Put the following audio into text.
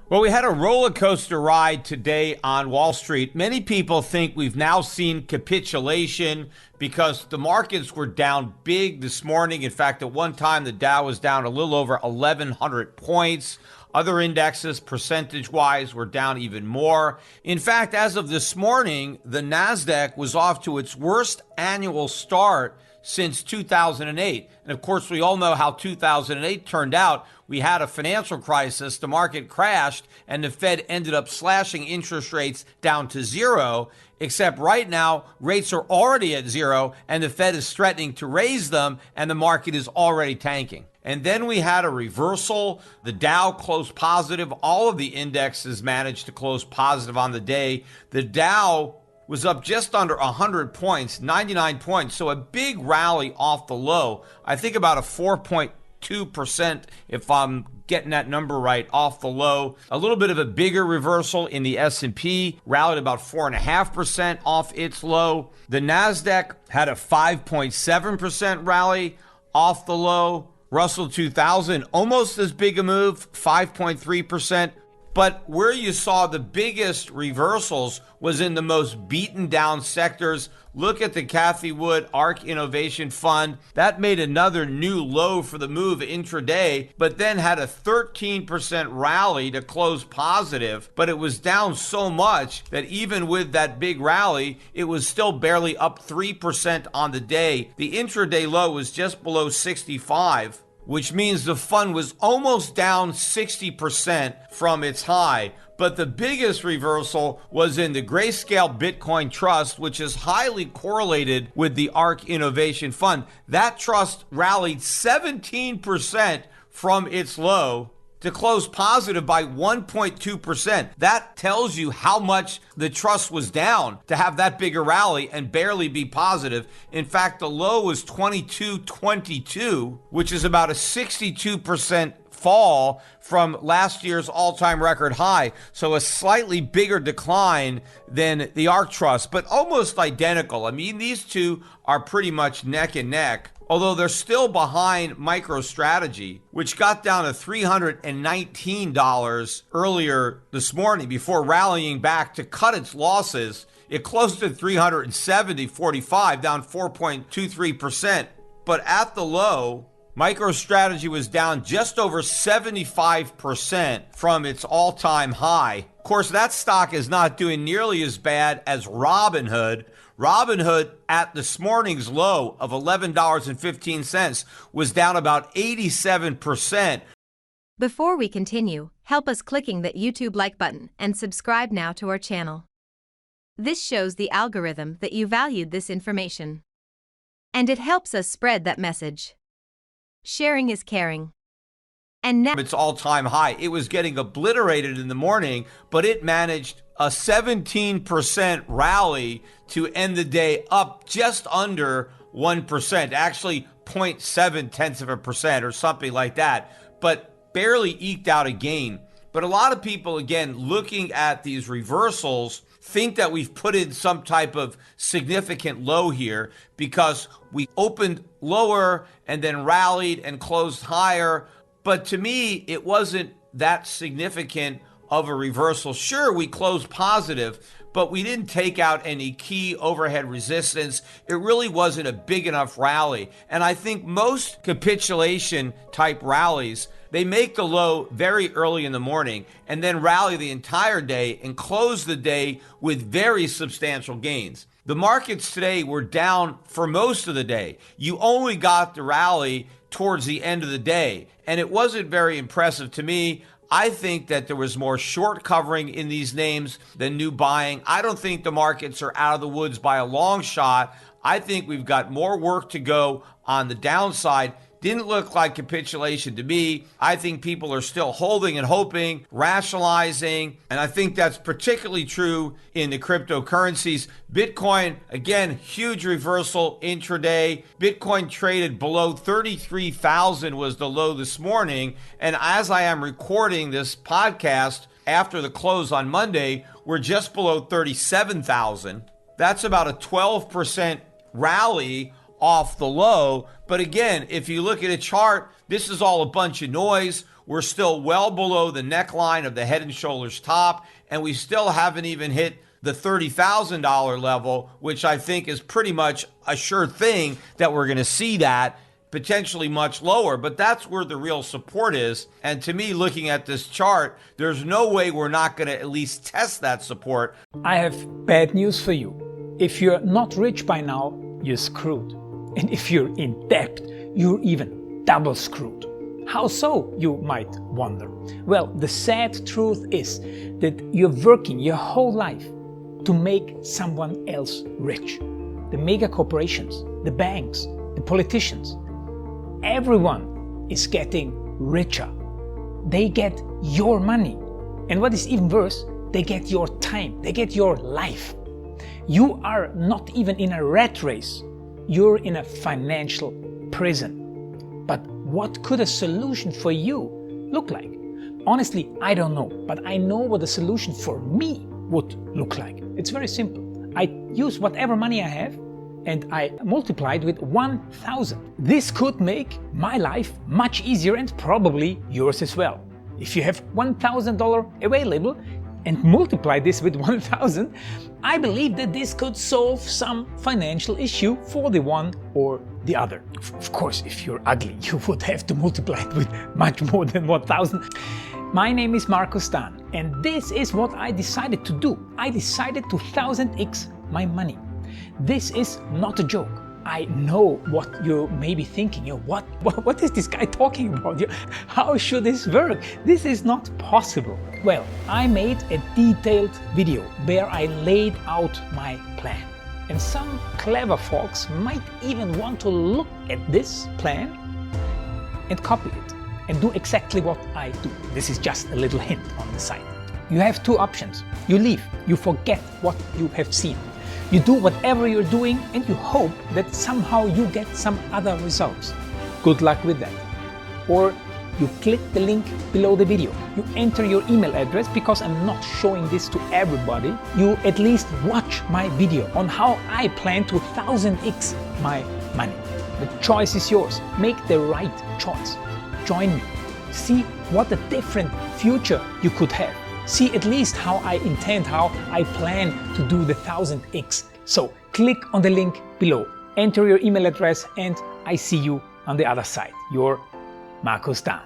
Well, we had a roller coaster ride today on Wall Street. Many people think we've now seen capitulation because the markets were down big this morning. In fact, at one time, the Dow was down a little over 1,100 points. Other indexes, percentage-wise, were down even more. In fact, as of this morning, the NASDAQ was off to its worst annual start since 2008. And of course, we all know how 2008 turned out. We had a financial crisis, the market crashed, and the Fed ended up slashing interest rates down to zero. Except right now, rates are already at zero, and the Fed is threatening to raise them, and the market is already tanking. And then we had a reversal. The Dow closed positive. All of the indexes managed to close positive on the day. The Dow was up just under 100 points, 99 points. So a big rally off the low. I think about a 4.2%, if I'm getting that number right, off the low. A little bit of a bigger reversal in the S&P, rallied about 4.5% off its low. The NASDAQ had a 5.7% rally off the low. Russell 2000, almost as big a move, 5.3%. But where you saw the biggest reversals was in the most beaten down sectors. Look at the Cathie Wood ARK Innovation Fund. That made another new low for the move intraday, but then had a 13% rally to close positive. But it was down so much that even with that big rally, it was still barely up 3% on the day. The intraday low was just below 65, which means the fund was almost down 60% from its high. But the biggest reversal was in the Grayscale Bitcoin Trust, which is highly correlated with the ARK Innovation Fund. That trust rallied 17% from its low to close positive by 1.2%. That tells you how much the trust was down to have that bigger rally and barely be positive. In fact, the low was 22.22, which is about a 62% fall from last year's all-time record high. So a slightly bigger decline than the ARK Trust, but almost identical. I mean, these two are pretty much neck and neck, although they're still behind MicroStrategy, which got down to $319 earlier this morning before rallying back to cut its losses. It closed at $370.45, down 4.23%. But at the low, MicroStrategy was down just over 75% from its all-time high. Of course, that stock is not doing nearly as bad as Robinhood. Robinhood at this morning's low of $11.15 was down about 87%. Before we continue, help us clicking that YouTube like button and subscribe now to our channel. This shows the algorithm that you valued this information, and it helps us spread that message. Sharing is caring. And now its all-time high. It was getting obliterated in the morning, but it managed a 17% rally to end the day up just under 1%, actually 0.7% or something like that, but barely eked out a gain. But a lot of people, again, looking at these reversals, think that we've put in some type of significant low here because we opened lower and then rallied and closed higher. But to me, it wasn't that significant of a reversal. Sure, we closed positive, but we didn't take out any key overhead resistance. It really wasn't a big enough rally. And I think most capitulation type rallies, they make the low very early in the morning and then rally the entire day and close the day with very substantial gains. The markets today were down for most of the day. You only got the rally towards the end of the day, and it wasn't very impressive to me. I think that there was more short covering in these names than new buying. I don't think the markets are out of the woods by a long shot. I think we've got more work to go on the downside. Didn't look like capitulation to me. I think people are still holding and hoping, rationalizing, and I think that's particularly true in the cryptocurrencies. Bitcoin, again, huge reversal intraday. Bitcoin traded below 33,000 was the low this morning, and as I am recording this podcast after the close on Monday, we're just below 37,000. That's about a 12% rally off the low. But again, if you look at a chart, this is all a bunch of noise. we're still well below the neckline of the Head and Shoulders top, and we still haven't even hit the $30,000 level, which I think is pretty much a sure thing that we're going to see that, potentially much lower, but that's where the real support is. And to me, looking at this chart, there's no way we're not going to at least test that support. I have bad news for you. If you're not rich by now, you're screwed. And if you're in debt, you're even double screwed. How so, you might wonder? Well, the sad truth is that you're working your whole life to make someone else rich. The mega corporations, the banks, the politicians, everyone is getting richer. They get your money. And what is even worse, they get your time, they get your life. You are not even in a rat race. You're in a financial prison. But what could a solution for you look like? Honestly, I don't know, but I know what a solution for me would look like. It's very simple. I use whatever money I have and I multiply it with 1,000. This could make my life much easier and probably yours as well. If you have $1,000 available and multiply this with 1,000, I believe that this could solve some financial issue for the one or the other. Of course, if you're ugly, you would have to multiply it with much more than 1,000. My name is Markus Dahn, and this is what I decided to do. I decided to 1000x my money. This is not a joke. I know what you may be thinking. What is this guy talking about? How should this work? This is not possible. Well, I made a detailed video where I laid out my plan. And some clever folks might even want to look at this plan and copy it and do exactly what I do. This is just a little hint on the side. You have two options. You leave, you forget what you have seen. You do whatever you're doing and you hope that somehow you get some other results. Good luck with that. Or you click the link below the video. You enter your email address because I'm not showing this to everybody. You at least watch my video on how I plan to 1000x my money. The choice is yours. Make the right choice. Join me. See what a different future you could have. See at least how I intend, how I plan to do the 1000x. So click on the link below, enter your email address, and I see you on the other side. Your Markus Dahn.